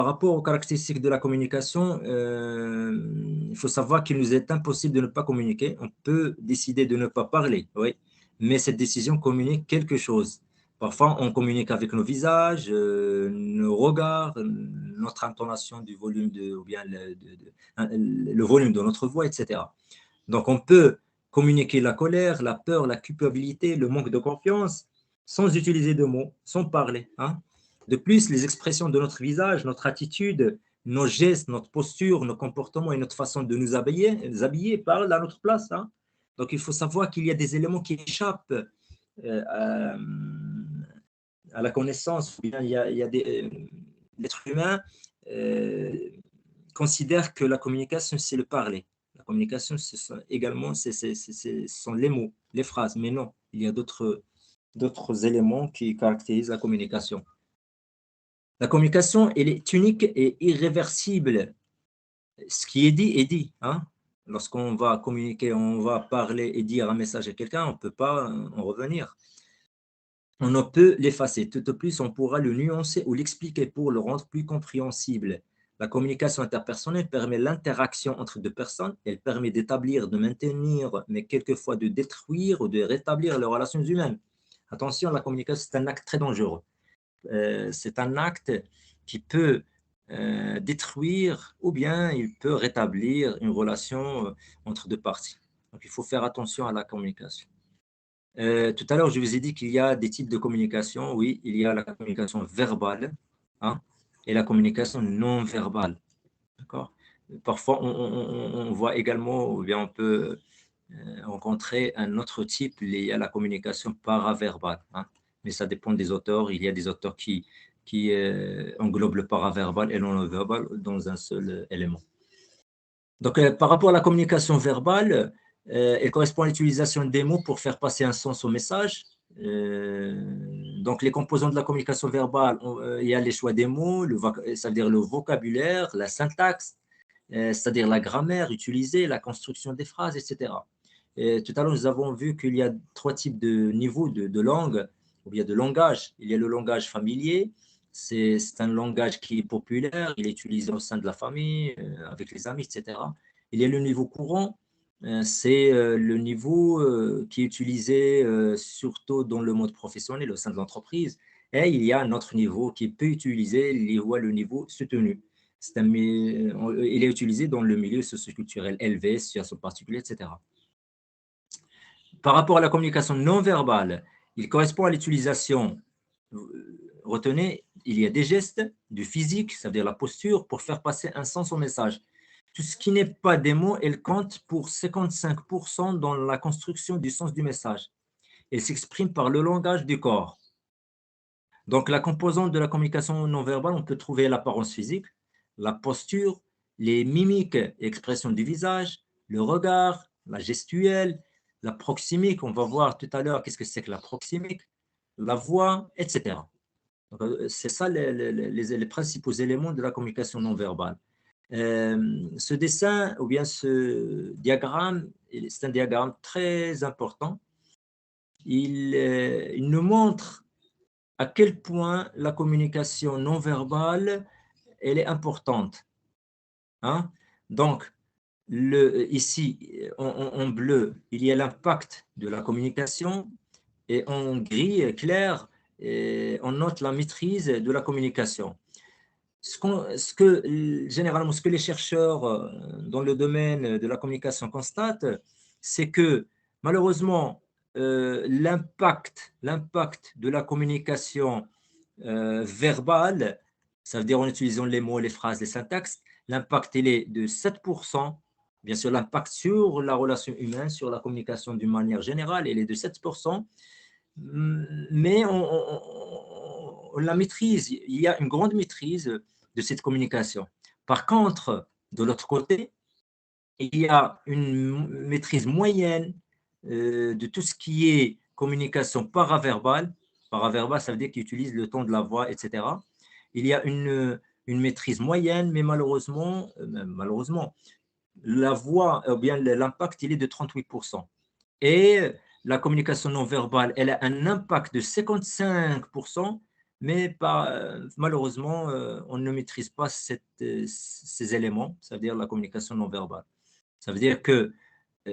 Par rapport aux caractéristiques de la communication, il faut savoir qu'il nous est impossible de ne pas communiquer. On peut décider de ne pas parler, oui, mais cette décision communique quelque chose. Parfois, on communique avec nos visages, nos regards, notre intonation du volume ou bien le volume de notre voix, etc. Donc, on peut communiquer la colère, la peur, la culpabilité, le manque de confiance, sans utiliser de mots, sans parler, hein. De plus, les expressions de notre visage, notre attitude, nos gestes, notre posture, nos comportements et notre façon de nous habiller parlent à notre place, hein. Donc, il faut savoir qu'il y a des éléments qui échappent à la connaissance. L'être humain euh, considère que la communication, c'est le parler. La communication, également, ce sont les mots, les phrases. Mais non, il y a d'autres éléments qui caractérisent la communication. La communication, elle est unique et irréversible. Ce qui est dit, hein. Lorsqu'on va communiquer, on va parler et dire un message à quelqu'un, on ne peut pas en revenir. On ne peut l'effacer. Tout au plus, on pourra le nuancer ou l'expliquer pour le rendre plus compréhensible. La communication interpersonnelle permet l'interaction entre deux personnes. Elle permet d'établir, de maintenir, mais quelquefois de détruire ou de rétablir les relations humaines. Attention, la communication, c'est un acte très dangereux. C'est un acte qui peut détruire ou bien il peut rétablir une relation entre deux parties. Donc, il faut faire attention à la communication. Tout à l'heure, je vous ai dit qu'il y a des types de communication. Oui, il y a la communication verbale, hein, et la communication non verbale. D'accord? Parfois, on voit également, ou bien on peut rencontrer un autre type lié à la communication paraverbale, hein. Mais ça dépend des auteurs. Il y a des auteurs qui englobent le paraverbal et le non-verbal dans un seul élément. Donc, par rapport à la communication verbale, elle correspond à l'utilisation des mots pour faire passer un sens au message. Donc, les composants de la communication verbale, il y a les choix des mots, c'est-à-dire le vocabulaire, la syntaxe, c'est-à-dire la grammaire utilisée, la construction des phrases, etc. Et tout à l'heure, nous avons vu qu'il y a trois types de niveaux de langue, ou bien de langage. Il y a le langage familier, c'est un langage qui est populaire, il est utilisé au sein de la famille, avec les amis, etc. Il y a le niveau courant, c'est le niveau qui est utilisé surtout dans le monde professionnel, au sein de l'entreprise. Et il y a un autre niveau qui peut utiliser le niveau soutenu. Il est utilisé dans le milieu socioculturel élevé, situation particulière, etc. Par rapport à la communication non verbale, il correspond à l'utilisation, retenez, il y a des gestes, du physique, c'est-à-dire la posture, pour faire passer un sens au message. Tout ce qui n'est pas des mots, elle compte pour 55% dans la construction du sens du message. Elle s'exprime par le langage du corps. Donc, la composante de la communication non verbale, on peut trouver l'apparence physique, la posture, les mimiques et expressions du visage, le regard, la gestuelle, la proximique. On va voir tout à l'heure qu'est-ce que c'est que la proximique, la voix, etc. C'est ça les principaux éléments de la communication non verbale. Ce dessin ou bien ce diagramme, c'est un diagramme très important. Il nous montre à quel point la communication non verbale elle est importante, hein? Donc, ici, en bleu, il y a l'impact de la communication et en gris clair, on note la maîtrise de la communication. Généralement, ce que les chercheurs dans le domaine de la communication constatent, c'est que malheureusement, l'impact de la communication verbale, ça veut dire en utilisant les mots, les phrases, les syntaxes, l'impact il est de 7%. Bien sûr, l'impact sur la relation humaine, sur la communication d'une manière générale, il est de 7%. Mais on la maîtrise, il y a une grande maîtrise de cette communication. Par contre, de l'autre côté, il y a une maîtrise moyenne de tout ce qui est communication paraverbale. Paraverbale, ça veut dire qu'il utilise le ton de la voix, etc. Il y a une maîtrise moyenne, mais malheureusement, la voix, ou bien l'impact, il est de 38%. Et la communication non verbale, elle a un impact de 55%, mais malheureusement, on ne maîtrise pas ces éléments, c'est-à-dire la communication non verbale. Ça veut dire que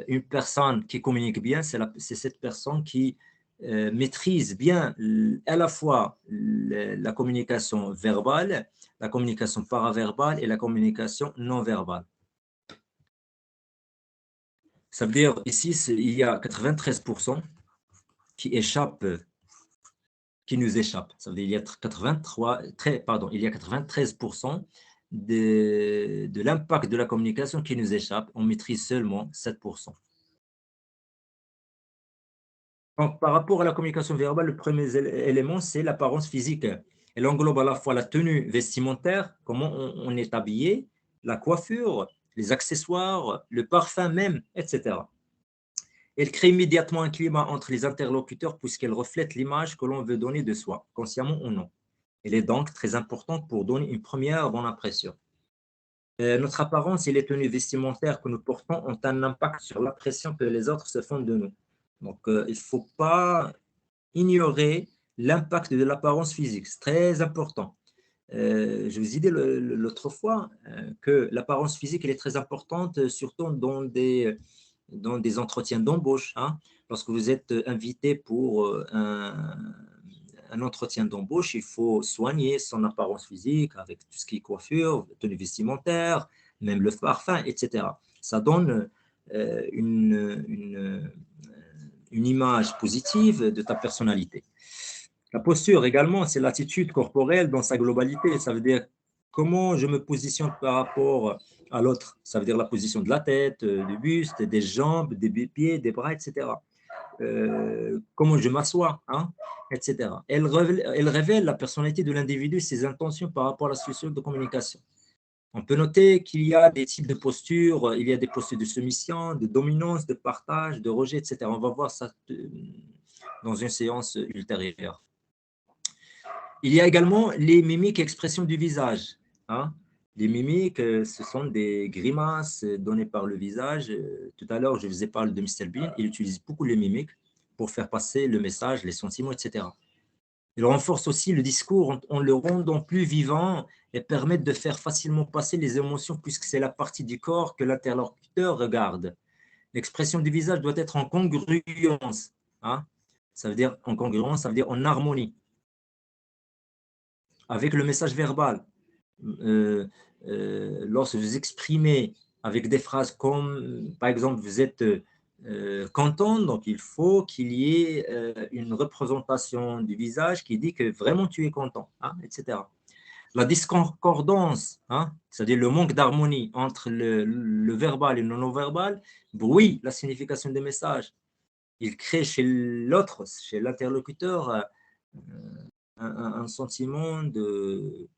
une personne qui communique bien, c'est cette personne qui maîtrise bien à la fois la communication verbale, la communication paraverbale et la communication non verbale. Ça veut dire ici, il y a 93% qui échappent, qui nous échappent. Ça veut dire il y a 93% de l'impact de la communication qui nous échappe. On maîtrise seulement 7%. Donc, par rapport à la communication verbale, le premier élément, c'est l'apparence physique. Elle englobe à la fois la tenue vestimentaire, comment on est habillé, la coiffure, les accessoires, le parfum même, etc. Elle crée immédiatement un climat entre les interlocuteurs puisqu'elle reflète l'image que l'on veut donner de soi, consciemment ou non. Elle est donc très importante pour donner une première bonne impression. Notre apparence et les tenues vestimentaires que nous portons ont un impact sur l'impression que les autres se font de nous. Donc, il ne faut pas ignorer l'impact de l'apparence physique. C'est très important. Je vous ai dit l'autre fois que l'apparence physique elle est très importante, surtout dans des entretiens d'embauche. Hein. Lorsque vous êtes invité pour un entretien d'embauche, il faut soigner son apparence physique avec tout ce qui est coiffure, tenue vestimentaire, même le parfum, etc. Ça donne une image positive de ta personnalité. La posture également, c'est l'attitude corporelle dans sa globalité. Ça veut dire comment je me positionne par rapport à l'autre. Ça veut dire la position de la tête, du buste, des jambes, des pieds, des bras, etc. Comment je m'assois, hein, etc. Elle révèle la personnalité de l'individu, ses intentions par rapport à la situation de communication. On peut noter qu'il y a des types de postures, il y a des postures de soumission, de dominance, de partage, de rejet, etc. On va voir ça dans une séance ultérieure. Il y a également les mimiques et expressions du visage. Hein. Les mimiques, ce sont des grimaces données par le visage. Tout à l'heure, je vous ai parlé de Mr. Bean. Il utilise beaucoup les mimiques pour faire passer le message, les sentiments, etc. Il renforce aussi le discours en le rendant plus vivant et permet de faire facilement passer les émotions puisque c'est la partie du corps que l'interlocuteur regarde. L'expression du visage doit être en congruence. Hein. Ça veut dire en congruence, ça veut dire en harmonie avec le message verbal. Lorsque vous exprimez avec des phrases comme, par exemple, vous êtes content, donc il faut qu'il y ait une représentation du visage qui dit que vraiment tu es content, hein, etc. La discordance, hein, c'est-à-dire le manque d'harmonie entre le verbal et le non-verbal, brouille la signification des messages. Il crée chez l'autre, chez l'interlocuteur, un sentiment de,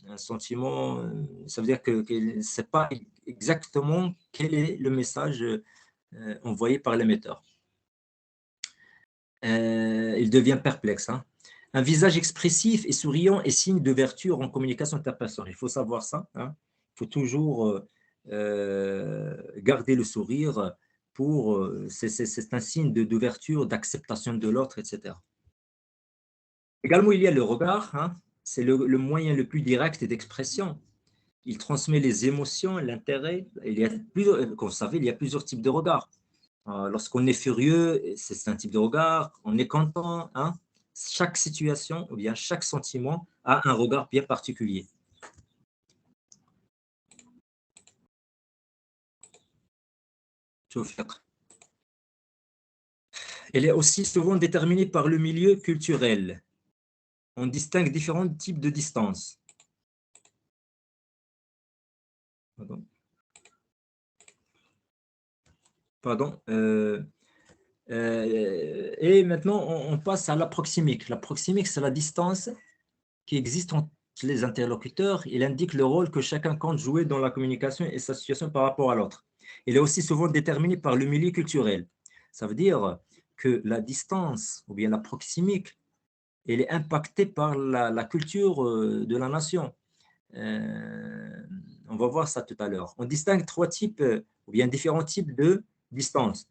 un sentiment, ça veut dire que ne sait pas exactement quel est le message envoyé par l'émetteur. Il devient perplexe. Hein. Un visage expressif et souriant est signe d'ouverture en communication interpersonnelle. Il faut savoir ça. Hein. Il faut toujours garder le sourire pour. C'est un signe d'ouverture, d'acceptation de l'autre, etc. Également, il y a le regard. Hein. C'est le moyen le plus direct d'expression. Il transmet les émotions, l'intérêt. Comme vous savez, il y a plusieurs types de regards. Lorsqu'on est furieux, c'est un type de regard. On est content. Hein. Chaque situation ou bien chaque sentiment a un regard bien particulier. Elle est aussi souvent déterminée par le milieu culturel. On distingue différents types de distances. Pardon. Pardon. Et maintenant, on passe à la proximique. La proximique, c'est la distance qui existe entre les interlocuteurs. Il indique le rôle que chacun compte jouer dans la communication et sa situation par rapport à l'autre. Il est aussi souvent déterminé par le milieu culturel. Ça veut dire que la distance ou bien la proximique, elle est impactée par la culture de la nation. On va voir ça tout à l'heure. On distingue trois types ou bien différents types de distance.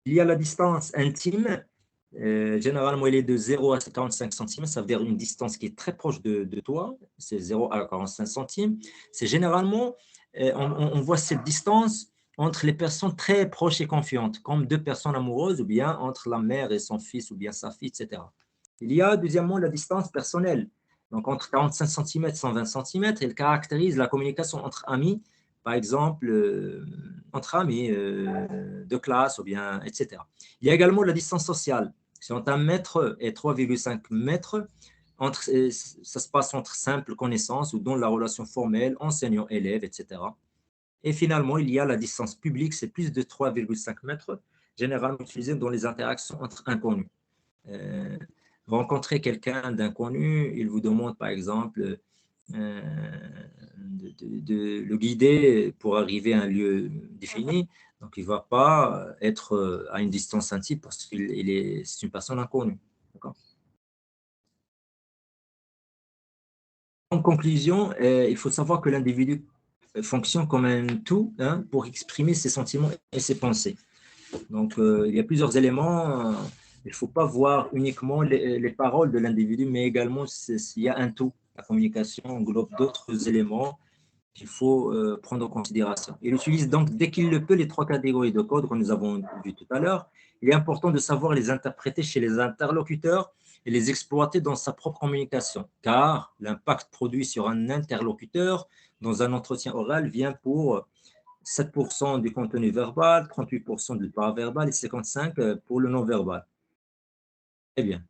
Il y a la distance intime, Généralement, il est de 0 à 45 centimètres, ça veut dire une distance qui est très proche de toi, c'est 0 à 45 centimes. C'est généralement, on voit cette distance entre les personnes très proches et confiantes, comme deux personnes amoureuses, ou bien entre la mère et son fils, ou bien sa fille, etc. Il y a deuxièmement la distance personnelle. Donc, entre 45 centimètres et 120 centimètres, elle caractérise la communication entre amis, par exemple, entre amis de classe, ou bien, etc. Il y a également la distance sociale. C'est entre 1 mètre et 3,5 mètres. Ça se passe entre simples connaissances ou dans la relation formelle, enseignant-élève, etc. Et finalement, il y a la distance publique, c'est plus de 3,5 mètres, généralement utilisée dans les interactions entre inconnus. Euh, Rencontrer quelqu'un d'inconnu, il vous demande par exemple de le guider pour arriver à un lieu défini. Donc, il ne va pas être à une distance intime parce c'est une personne inconnue. En conclusion, il faut savoir que l'individu fonctionne comme un tout, hein, pour exprimer ses sentiments et ses pensées. Donc, il y a plusieurs éléments. Il ne faut pas voir uniquement les paroles de l'individu, mais également il y a un tout. La communication englobe d'autres éléments qu'il faut prendre en considération. Il utilise donc, dès qu'il le peut, les trois catégories de code que nous avons vues tout à l'heure. Il est important de savoir les interpréter chez les interlocuteurs et les exploiter dans sa propre communication, car l'impact produit sur un interlocuteur dans un entretien oral vient pour 7% du contenu verbal, 38% du paraverbal et 55% pour le non-verbal. Très bien.